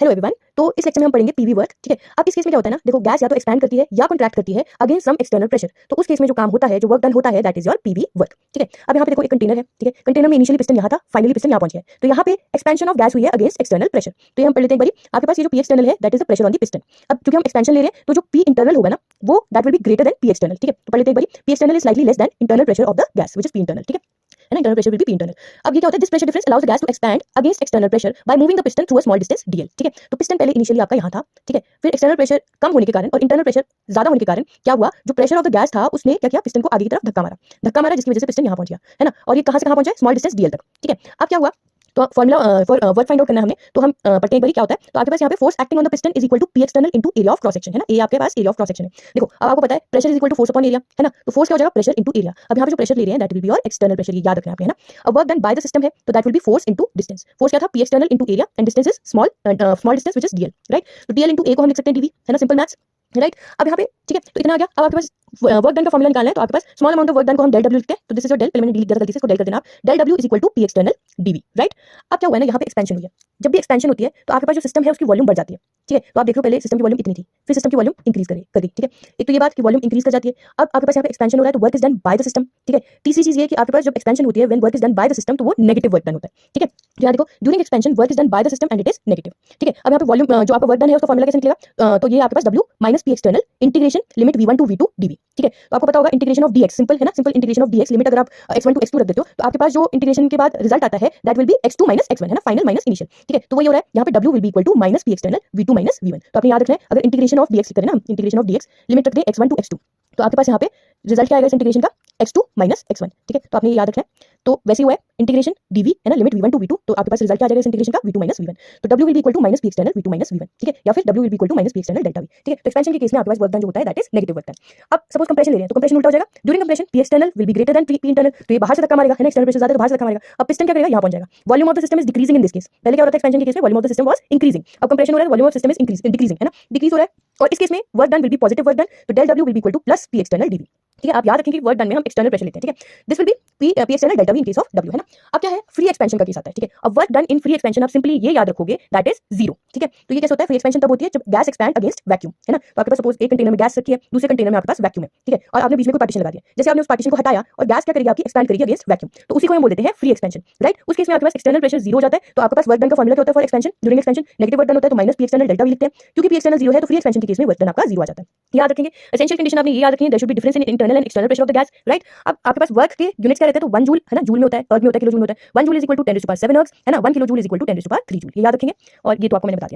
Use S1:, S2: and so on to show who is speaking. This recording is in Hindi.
S1: Hello everyone. तो इस लेक्चर में हम पढ़ेंगे पीवी वर्क। ठीक है, अब इस केस में क्या होता है ना, देखो गैस या तो एक्सपैंड करती है या कॉन्ट्रैक्ट करती है अगेंस्ट सम एक्सटर्नल प्रेशर। तो उस केस में जो काम होता है, जो वर्क डन होता है, that is your PV work. ठीक है, अब यहाँ पे देखो एक कंटेनर है। ठीक है, कंटेनर में इनिशियली पिस्टन यहाँ था, फाइनली पिस्टन यहाँ पहुंच गया। तो यहाँ पे एक्सपेंशन ऑफ गैस हुई है अगेंस्ट एक्सटर्नल प्रेशर। तो ये हम पढ़ लेते हैं एक बारी। आपके पास ये जो पी एक्सटर्नल है that is the pressure on the piston. अब क्योंकि हम एक्सपेंशन ले रहे हैं तो जो पी इंटरनल होगा ना, वो that will be greater than P external. ठीक है, तो पढ़ लेते हैं एक बारी। P external is slightly less than internal pressure of the gas which is P internal. ठीक है ना, internal pressure will be P internal. अब ये क्या होता है, this pressure difference allows the gas to expand against external pressure by moving the piston through a small distance DL. ठीक है, तो पिस्टन पहले इनिशियली आपका यहाँ था। ठीक है, फिर एक्सटर्नल प्रेशर कम होने के कारण और इंटरनल प्रेशर ज्यादा होने के कारण क्या हुआ, जो प्रेशर ऑफ द गैस था उसने क्या किया, पिस्टन को आगे की तरफ धक्का मारा जिसकी वजह से पिस्टन यहाँ पहुंच गया, है ना। और ये कहाँ से कहाँ पहुंचा, स्मॉल डिस्टेंस डीएल तक। ठीक है, अब क्या हुआ, तो formula for work find out करना है हमने, तो हम पढ़ते हैं एक बारी क्या होता है। तो आपके पास यहाँ पे force acting on the piston is equal to P external into area of cross section, है ना। ए आपके पास एरिया ऑफ क्रॉस सेक्शन है। देखो अब आपको पता है pressure is equal to force upon area, है ना। तो फोर्स क्या हो जाएगा, प्रेशर इनटू एरिया। अब यहाँ पे जो प्रेशर ले रहे हैं that will be your external pressure, ये याद रखना है, है ना। अब work done by the system है तो that will B force into distance. Force क्या था, P external into area and distance is small distance which is DL, right. तो डीएल इनटू ए को हम लिख सकते हैं डीवी, है ना, सिंपल मैथ्स, राइट। अब यहाँ पे ठीक है, तो इतना आ गया। अब आपके पास वर्क डन का फॉर्मूला निकालना है, तो आपके पास small amount of work done को हम डेल डब्ल्यू लिखते हैं। तो दिस इज योर डेल, पहले मैंने डिलीट किया था गलती से, इसको डेल कर देना आप। Del W is equal to P external DV, right. अब क्या हुआ है ना, यहाँ पे एक्सपेंशन हुई है। जब भी एक्सपेंशन होती है तो आपके पास जो सिस्टम है उसकी वॉल्यूम बढ़ जाती है। ठीक है, तो आप देख लो पहले सिस्टम की वॉल्यूम इतनी थी, फिर सिस्टम की वॉल्यूम इंक्रीज करी। ठीक है, एक तो ये बात कि वॉल्यूम इंक्रीज कर जाती है। अब आपके पास यहाँ पे एक्सपेंशन हो रहा है तो work is done by the system. ठीक है, तीसरी चीज ये कि आपके पास जब एक्सपेंशन होती है when work is done by the system तो वो नेगेटिव वर्क डन होता है। ठीक है, तो यहाँ देखो during expansion work is done by the system and it is negative. ठीक है, अब यहाँ पे वॉल्यूम जो आपका वर्क डन है उसका फॉर्मूला कैसे निकलेगा, तो ये आपके पास W minus P external integration limit V1 to V2 dV। ठीक है, तो आपको पता होगा इंटीग्रेशन ऑफ dx सिंपल है ना, simple integration of dx limit अगर आप x1 टू x2 रख देते हो तो आपके पास जो इंटीग्रेशन के बाद रिजल्ट आता है that will B x2 minus x1, है ना, फाइनल माइनस इनिशियल। ठीक है, तो वही हो रहा है यहाँ पे W will be equal to minus P external V2 minus V1। तो आपने याद रखना है, अगर इंटीग्रेशन ऑफ dx करें ना, इंटीग्रेशन ऑफ dx लिमिट रख दे x1 टू x2 तो आपके पास यहाँ पे रिजल्ट क्या आएगा इस इंटीग्रेशन का, x2 माइनस x1। ठीक है, तो आपने ये याद रखना है। तो वैसे हुआ है इंटीग्रेशन dv, है ना, लिमिट V1 टू V2 तो आपके पास रिजल्ट क्या आ जाएगा इस इंटीग्रेशन का, V2 माइनस V1। तो W will be equal to minus P external V2 minus V1। ठीक है, या फिर W will be equal to minus P external delta V। ठीक है, तो एक्सपेंशन के केस में आपके पास वर्क डन जो होता है that is negative work done. अब सपोज कंप्रेशन ले रहे हैं तो कंप्रेशन उल्टा हो जाएगा, during compression P external will be greater than P internal. तो ये बाहर से धक्का मारेगा, है ना, एक्सटर्नल प्रेशर ज्यादा तो बाहर से धक्का मारेगा। अब पिस्टन क्या करेगा, यहाँ पहुंच जाएगा। Volume of the system is decreasing in this case. पहले क्या हो रहा था एक्सपेंशन के केस में, volume of the system was increasing. अब कंप्रेशन हो रहा है, volume of system is decreasing, है ना, डिक्रीज हो रहा है। और इस केस में work done will be positive work done, तो del W will be equal to plus P external dV. ठीक है, आप याद रखेंगे वर्क डन में हम एक्सटर्नल प्रेशर लेते हैं। ठीक है, this will be P external delta V in case of W, है ना। अब क्या है, फ्री एक्सपेंशन का केस आता है। ठीक है, अब work done in free expansion आप सिंपली ये याद रखोगे दैट इज जीरो। ठीक है, तो ये कैसे होता है, फ्री एक्सपेंशन तब होती है जब गैस एक्सपैंड अगेंस्ट वैक्यूम, है ना। तो आपके पास सपोज एक कंटेनर में गैस रखी है, दूसरे कंटेनर में आपके पास वैक्यूम है। ठीक है, और आपने बीच में कोई पार्टीशन लगा दिया, जैसे आपने उस पार्टीशन को हटाया और गैस क्या करेगी आपकी, एक्सपैंड करेगी अगेंस्ट वैक्यूम, तो उसी को हम बोल देते हैं फ्री एक्सपेंशन, राइट। उस केस में आपके पास एक्सटर्नल प्रेशर जीरो हो जाता है। तो आपके पास वर्क डन का फॉर्मूला क्या होता है for expansion, during expansion negative work done होता है तो minus P external delta V लिखते हैं। क्योंकि पी एक्सटर्नल जीरो है तो फ्री एक्सपेंशन के केस में वर्क डन आपका जीरो आ जाता है, याद रखेंगे। एसेंशियल कंडीशन आपने ये याद रखनी है, there should be difference in internal and external pressure of the gas, right. अब आपके पास वर्क के यूनिट्स क्या रहते हैं, तो 1 जूल, है ना, जूल में होता है, अर्ग में होता है, किलो जूल में होता है। 1 joule is equal to 10 to the power 7 ergs, है ना, 1 kilo joule is equal to 10 to the power 3 joule, ये याद रखेंगे। और ये तो आपको मैंने बता दिया।